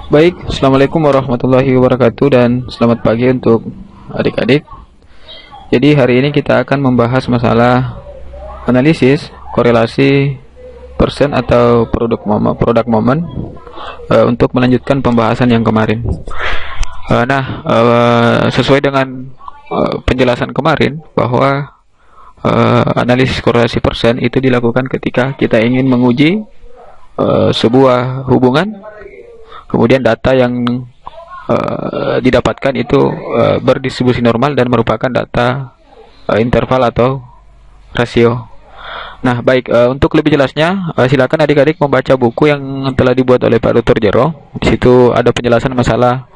Baik, Assalamualaikum warahmatullahi wabarakatuh dan selamat pagi untuk adik-adik. Jadi hari ini kita akan membahas masalah analisis korelasi persen atau produk momen untuk melanjutkan pembahasan yang kemarin. Sesuai dengan penjelasan kemarin bahwa analisis korelasi persen itu dilakukan ketika kita ingin menguji sebuah hubungan. Kemudian data yang didapatkan itu berdistribusi normal dan merupakan data interval atau rasio. Nah, baik, untuk lebih jelasnya, silakan adik-adik membaca buku yang telah dibuat oleh Pak Dr. Jero. Di situ ada penjelasan masalah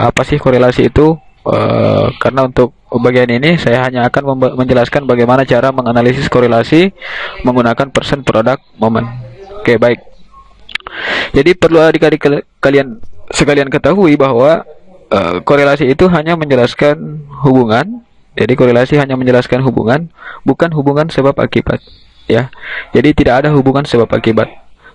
apa sih korelasi itu. Karena untuk bagian ini saya hanya akan menjelaskan bagaimana cara menganalisis korelasi menggunakan persen produk momen. Oke, baik. Jadi perlu adik-adik kalian sekalian ketahui bahwa korelasi itu hanya menjelaskan hubungan. Jadi korelasi hanya menjelaskan hubungan, bukan hubungan sebab akibat, ya. Jadi tidak ada hubungan sebab akibat.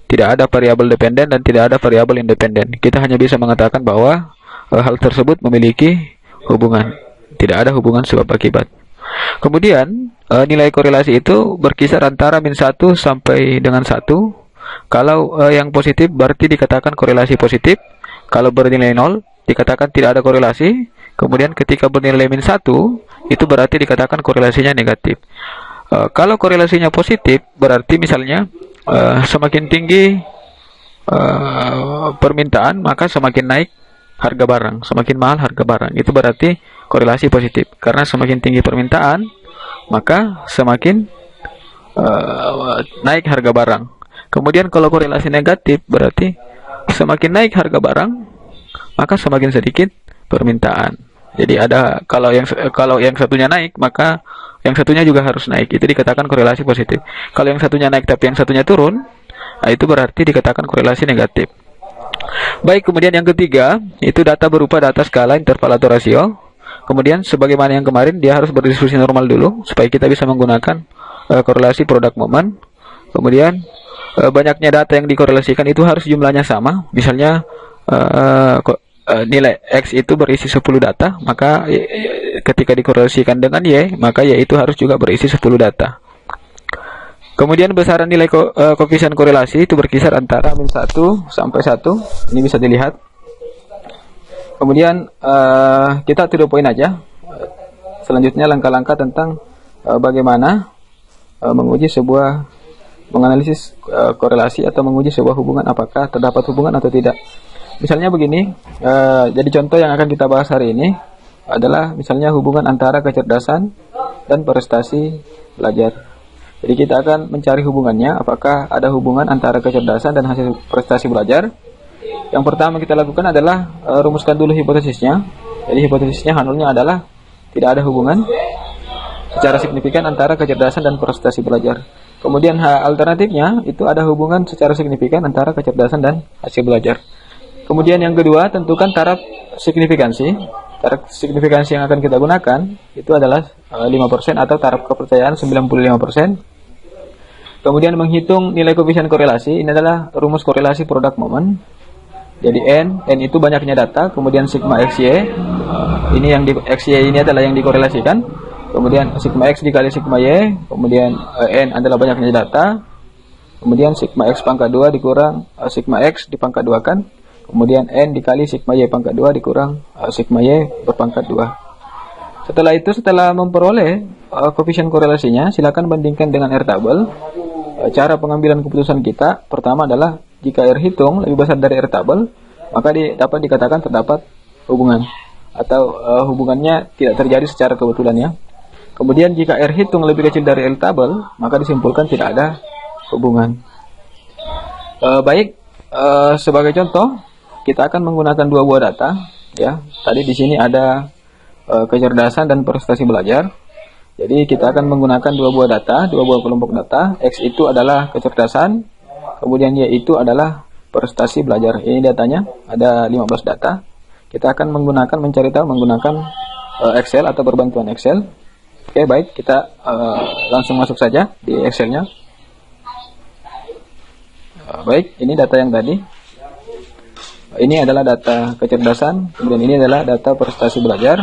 Tidak ada variabel dependen dan tidak ada variabel independen. Kita hanya bisa mengatakan bahwa hal tersebut memiliki hubungan. Tidak ada hubungan sebab akibat. Kemudian nilai korelasi itu berkisar antara -1 sampai dengan 1. Kalau yang positif berarti dikatakan korelasi positif. Kalau bernilai 0 dikatakan tidak ada korelasi. Kemudian ketika bernilai -1 itu berarti dikatakan korelasinya negatif. Kalau korelasinya positif berarti misalnya semakin tinggi permintaan maka semakin naik harga barang, semakin mahal harga barang. Itu berarti korelasi positif. Karena semakin tinggi permintaan maka semakin naik harga barang. Kemudian kalau korelasi negatif berarti semakin naik harga barang maka semakin sedikit permintaan. Jadi ada kalau yang satunya naik maka yang satunya juga harus naik. Itu dikatakan korelasi positif. Kalau yang satunya naik tapi yang satunya turun, nah itu berarti dikatakan korelasi negatif. Baik, kemudian yang ketiga itu data berupa data skala, interval atau rasio. Kemudian sebagaimana yang kemarin dia harus berdistribusi normal dulu supaya kita bisa menggunakan korelasi produk momen. Kemudian banyaknya data yang dikorelasikan itu harus jumlahnya sama. Misalnya nilai X itu berisi 10 data, maka ketika dikorelasikan dengan Y, maka Y itu harus juga berisi 10 data. Kemudian besaran nilai koefisien korelasi itu berkisar antara -1 sampai 1. Ini bisa dilihat. Kemudian kita to the point aja. Selanjutnya langkah-langkah tentang bagaimana menganalisis korelasi atau menguji sebuah hubungan, apakah terdapat hubungan atau tidak. Misalnya begini, jadi contoh yang akan kita bahas hari ini adalah misalnya hubungan antara kecerdasan dan prestasi belajar. Jadi kita akan mencari hubungannya, apakah ada hubungan antara kecerdasan dan hasil prestasi belajar. Yang pertama kita lakukan adalah rumuskan dulu hipotesisnya. Jadi hipotesisnya handulnya adalah tidak ada hubungan secara signifikan antara kecerdasan dan prestasi belajar. Kemudian alternatifnya itu ada hubungan secara signifikan antara kecerdasan dan hasil belajar. Kemudian yang kedua, tentukan taraf signifikansi. Taraf signifikansi yang akan kita gunakan itu adalah 5% atau taraf kepercayaan 95%. Kemudian menghitung nilai koefisien korelasi. Ini adalah rumus korelasi produk momen. Jadi N itu banyaknya data. Kemudian sigma XY, ini yang XY ini adalah yang dikorelasikan. Kemudian sigma X dikali sigma Y, kemudian N adalah banyaknya data, kemudian sigma X pangkat 2 dikurang sigma X dipangkat 2 kan, kemudian N dikali sigma Y pangkat 2 dikurang sigma Y berpangkat 2. Setelah memperoleh koefisien korelasinya, silakan bandingkan dengan R tabel. Cara pengambilan keputusan kita pertama adalah jika R hitung lebih besar dari R tabel, maka dapat dikatakan terdapat hubungan atau hubungannya tidak terjadi secara kebetulan, ya. Kemudian jika R hitung lebih kecil dari L tabel, maka disimpulkan tidak ada hubungan. Sebagai contoh, kita akan menggunakan dua buah data, ya. Tadi di sini ada kecerdasan dan prestasi belajar. Jadi kita akan menggunakan dua buah data, dua buah kelompok data. X itu adalah kecerdasan, kemudian Y itu adalah prestasi belajar. Ini datanya, ada 15 data. Kita akan mencari tahu menggunakan Excel atau berbantuan Excel. Oke, baik, kita langsung masuk saja di Excelnya. Baik, ini data yang tadi. Ini adalah data kecerdasan, kemudian ini adalah data prestasi belajar.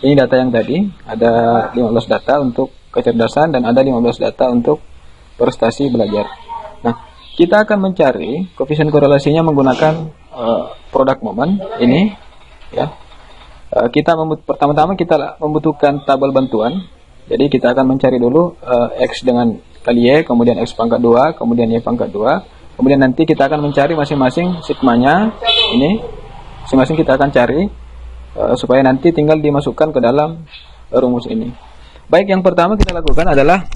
Ini data yang tadi, ada 15 data untuk kecerdasan dan ada 15 data untuk prestasi belajar. Nah, kita akan mencari koefisien korelasinya menggunakan produk momen ini, ya. Pertama-tama kita membutuhkan tabel bantuan. Jadi kita akan mencari dulu X dengan kali Y, kemudian X pangkat 2, kemudian Y pangkat 2. Kemudian nanti kita akan mencari masing-masing sigmanya. Ini masing-masing kita akan cari supaya nanti tinggal dimasukkan ke dalam rumus ini. Baik, yang pertama kita lakukan adalah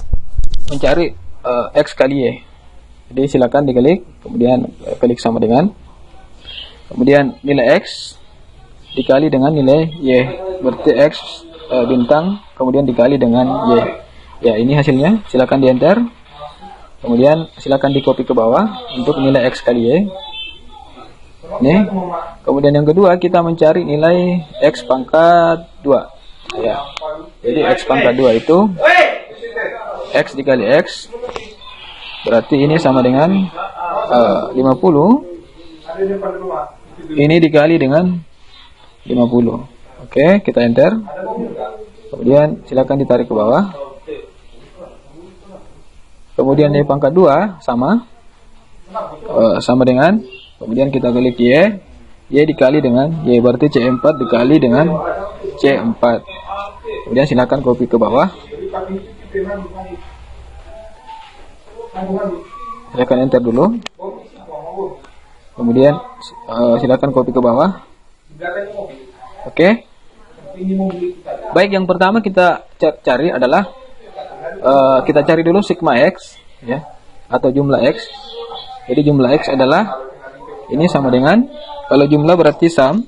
mencari X kali Y. Jadi silakan diklik, kemudian klik sama dengan, kemudian nilai X dikali dengan nilai Y, berarti X bintang kemudian dikali dengan Y. Ya, ini hasilnya, silakan di enter. Kemudian silakan di copy ke bawah untuk nilai X kali Y. Nih. Kemudian yang kedua kita mencari nilai X pangkat 2. Ya. Jadi X pangkat 2 itu X dikali X. Berarti ini sama dengan 50. Ini dikali dengan 50. Oke, kita enter. Kemudian silakan ditarik ke bawah. Kemudian Y pangkat 2 sama dengan, kemudian kita klik Y dikali dengan Y, berarti C4 dikali dengan C4. Kemudian silakan copy ke bawah. Silakan enter dulu. Kemudian silakan copy ke bawah. Oke. Baik, yang pertama kita cari adalah kita cari dulu sigma X, ya, atau jumlah X. Jadi jumlah X adalah ini sama dengan, kalau jumlah berarti sum,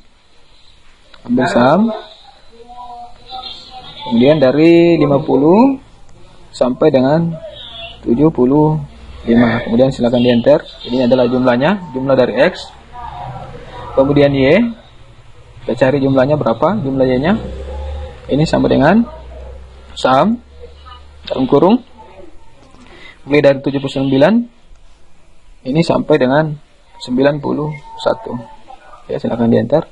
ambil sum, kemudian dari 50 sampai dengan 75. Kemudian silakan di enter. Ini adalah jumlahnya, jumlah dari X. Kemudian Y, kita cari jumlahnya berapa, jumlah Y-nya. Ini sama dengan sum dalam kurung mulai dari 79 ini sampai dengan 91. Ya, silakan di enter.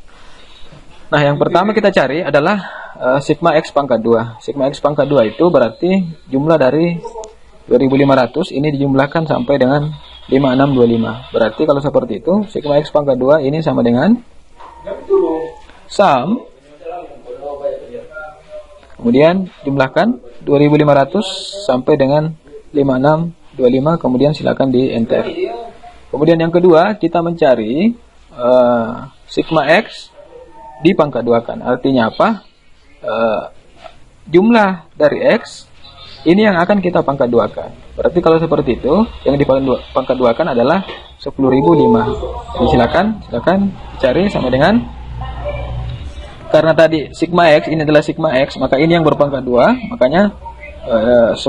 Nah, yang pertama kita cari adalah sigma X pangkat 2. Sigma X pangkat 2 itu berarti jumlah dari 2500 ini dijumlahkan sampai dengan 5625. Berarti kalau seperti itu sigma X pangkat 2 ini sama dengan sum, kemudian jumlahkan 2500 sampai dengan 5625, kemudian silakan di enter. Kemudian yang kedua kita mencari sigma X di pangkat 2 kan. Artinya apa? Jumlah dari X ini yang akan kita pangkat 2 kan. Berarti kalau seperti itu yang dipangkat 2 kan adalah 10.005. Jadi silakan cari sama dengan, karena tadi sigma X ini adalah sigma X, maka ini yang berpangkat 2, makanya 10.005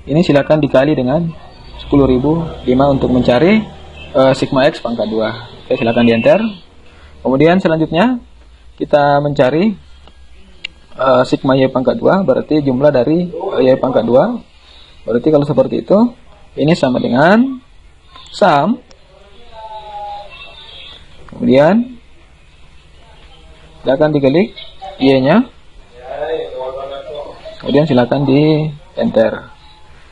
ini silakan dikali dengan 10.005 untuk mencari sigma X pangkat 2. Oke, silakan di enter. Kemudian selanjutnya kita mencari sigma Y pangkat 2, berarti jumlah dari Y pangkat 2. Berarti kalau seperti itu ini sama dengan sum, kemudian silakan diklik Y-nya, kemudian silakan di enter.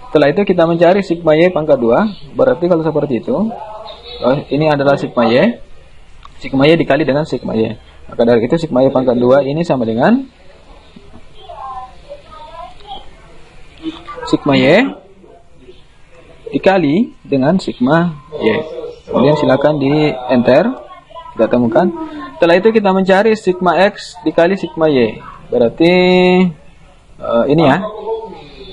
Setelah itu kita mencari sigma Y pangkat 2. Berarti kalau seperti itu ini adalah sigma Y. Sigma Y dikali dengan sigma Y. Maka dari itu sigma Y pangkat 2 ini sama dengan sigma Y dikali dengan sigma Y. Kemudian silakan di enter. Kita temukan. Setelah itu kita mencari sigma X dikali sigma Y. Berarti ini ya,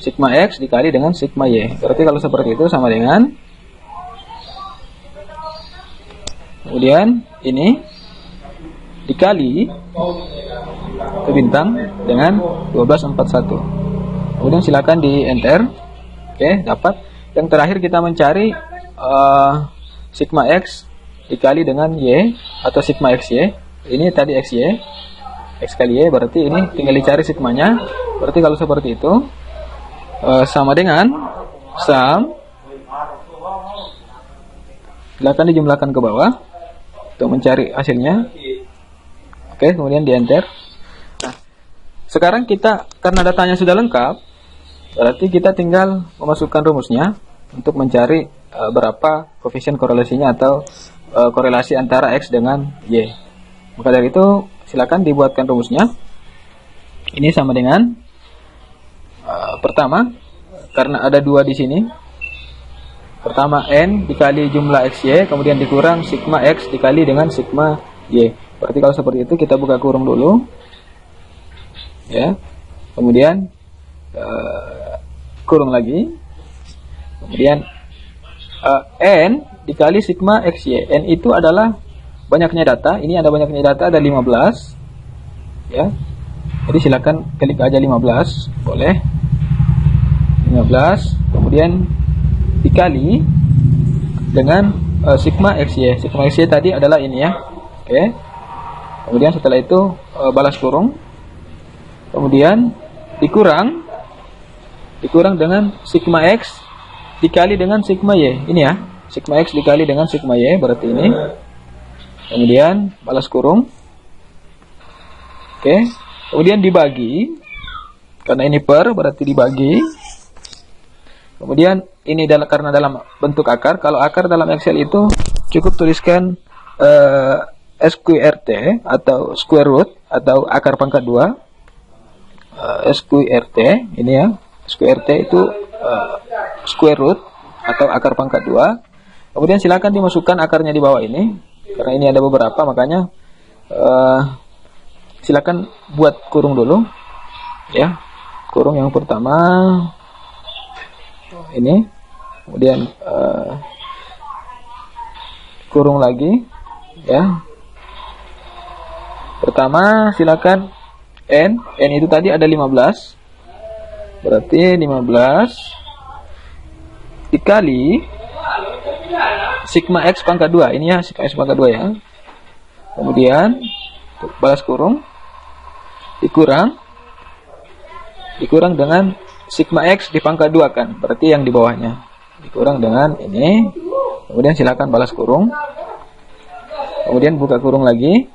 sigma X dikali dengan sigma Y. Berarti kalau seperti itu sama dengan, kemudian ini dikali ke bintang dengan 1241. Kemudian silakan di enter. Oke, dapat. Yang terakhir kita mencari sigma X dikali dengan Y atau sigma XY. Ini tadi XY, X kali Y, berarti ini tinggal dicari sigmanya. Berarti kalau seperti itu sama dengan sum, silakan dijumlahkan ke bawah. untuk mencari hasilnya. Oke, kemudian di enter. Nah, sekarang kita karena datanya sudah lengkap, berarti kita tinggal memasukkan rumusnya untuk mencari berapa koefisien korelasinya atau korelasi antara X dengan Y. Maka dari itu silakan dibuatkan rumusnya. Ini sama dengan pertama, karena ada 2 di sini. Pertama N dikali jumlah XY, kemudian dikurang sigma X dikali dengan sigma Y. Berarti kalau seperti itu kita buka kurung dulu, ya. Kemudian kurung lagi. Kemudian N dikali sigma XY. N itu adalah banyaknya data. Ini ada banyaknya data, ada 15, ya. Jadi silakan klik aja 15, boleh. 15, kemudian dikali dengan sigma XY. Sigma XY tadi adalah ini, ya. Oke. Kemudian setelah itu balas kurung, kemudian dikurang dengan sigma X dikali dengan sigma Y. Ini, ya, sigma X dikali dengan sigma Y, berarti ini. Kemudian balas kurung. Oke. Kemudian dibagi, karena ini per, berarti dibagi. Kemudian ini karena dalam bentuk akar. Kalau akar dalam Excel itu cukup tuliskan SQRT atau square root atau akar pangkat 2. SQRT ini, ya, SQRT itu square root atau akar pangkat 2. Kemudian silakan dimasukkan akarnya di bawah ini, karena ini ada beberapa, makanya silakan buat kurung dulu, ya. Kurung yang pertama ini, kemudian kurung lagi, ya. Pertama silakan N itu tadi ada 15, berarti 15 dikali sigma X pangkat 2, ini, ya, sigma X pangkat 2, ya. Kemudian balas kurung, dikurang dengan sigma X di pangkat 2, kan, berarti yang di bawahnya, dikurang dengan ini. Kemudian silakan balas kurung, kemudian buka kurung lagi,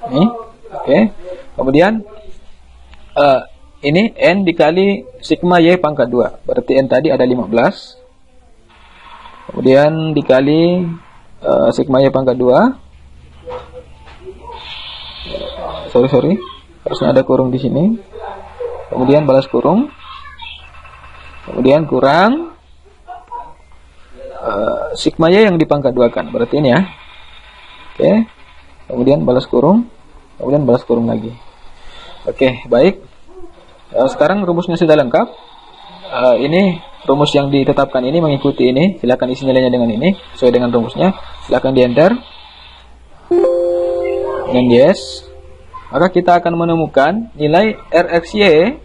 ini. Oke. Kemudian ini N dikali sigma Y pangkat 2, berarti N tadi ada 15, kemudian dikali sigma Y pangkat 2. Sorry, harusnya ada kurung di sini. Kemudian balas kurung, kemudian kurang sigma Y yang di pangkat 2, kan, berarti ini, ya. Oke. Kemudian balas kurung, kemudian balas kurung lagi. Oke, baik. Sekarang rumusnya sudah lengkap. Ini rumus yang ditetapkan ini mengikuti ini. Silakan isi nilainya dengan ini sesuai dengan rumusnya. Silakan di enter dan yes. Maka kita akan menemukan nilai RXY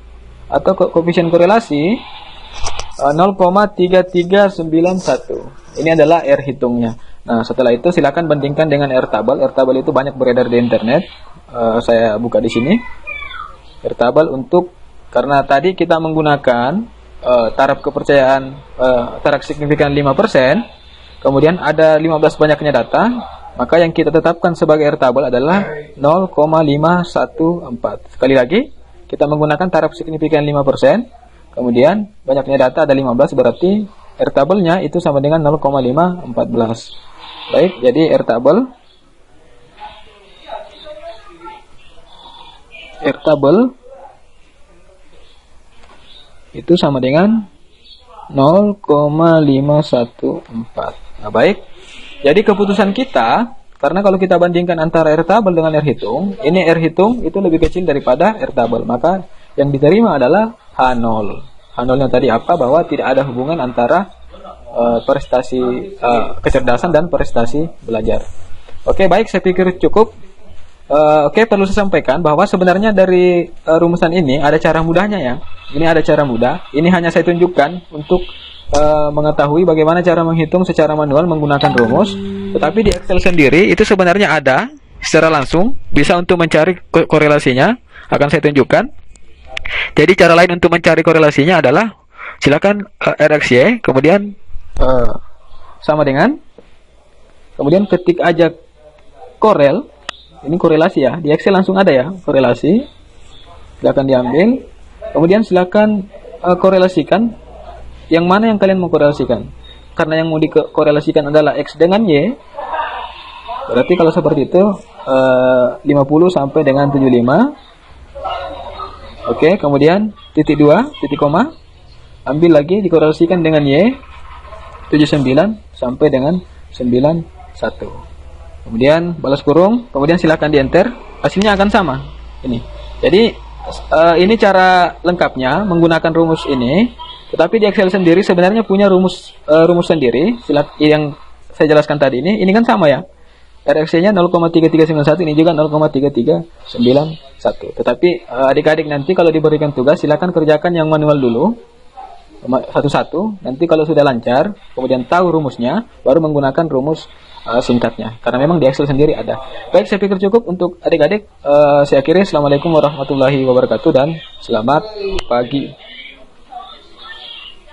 atau koefisien korelasi 0,3391. Ini adalah R hitungnya. Nah, setelah itu silakan bandingkan dengan R tabel. R tabel itu banyak beredar di internet. Saya buka di sini. R tabel karena tadi kita menggunakan taraf kepercayaan taraf signifikan 5%, kemudian ada 15 banyaknya data, maka yang kita tetapkan sebagai R tabel adalah 0,514. Sekali lagi, kita menggunakan taraf signifikan 5%, kemudian banyaknya data ada 15, berarti R tabelnya itu sama dengan 0,514. Baik, jadi R tabel itu sama dengan 0,514. Nah, baik. Jadi keputusan kita, karena kalau kita bandingkan antara R tabel dengan R hitung, ini R hitung itu lebih kecil daripada R tabel, maka yang diterima adalah H0. H0-nya tadi apa? Bahwa tidak ada hubungan antara prestasi kecerdasan dan prestasi belajar. Oke, baik, saya pikir cukup. Oke, perlu saya sampaikan bahwa sebenarnya dari rumusan ini ada cara mudahnya, ya. Ini ada cara mudah. Ini hanya saya tunjukkan untuk mengetahui bagaimana cara menghitung secara manual menggunakan rumus. Tetapi di Excel sendiri itu sebenarnya ada secara langsung, bisa untuk mencari korelasinya. Akan saya tunjukkan. Jadi cara lain untuk mencari korelasinya adalah silakan RXY, kemudian sama dengan, kemudian ketik aja korel, ini korelasi ya, di Excel langsung ada ya, korelasi, silakan diambil, kemudian silakan korelasikan, yang mana yang kalian mau korelasikan, karena yang mau dikorelasikan adalah X dengan Y, berarti kalau seperti itu 50 sampai dengan 75. Oke, kemudian titik 2, titik koma, ambil lagi dikorelasikan dengan Y, 79 sampai dengan 91. Kemudian balas kurung, kemudian silakan di enter, hasilnya akan sama. Ini. Jadi ini cara lengkapnya menggunakan rumus ini. Tetapi di Excel sendiri sebenarnya punya rumus sendiri. Yang saya jelaskan tadi ini kan sama ya. RFC-nya 0,3391, ini juga 0,3391. Tetapi adik-adik nanti kalau diberikan tugas silakan kerjakan yang manual dulu satu-satu. Nanti kalau sudah lancar, kemudian tahu rumusnya, baru menggunakan rumus singkatnya. Karena memang di Excel sendiri ada. Baik, saya pikir cukup untuk adik-adik. Saya akhiri. Assalamualaikum warahmatullahi wabarakatuh dan selamat pagi.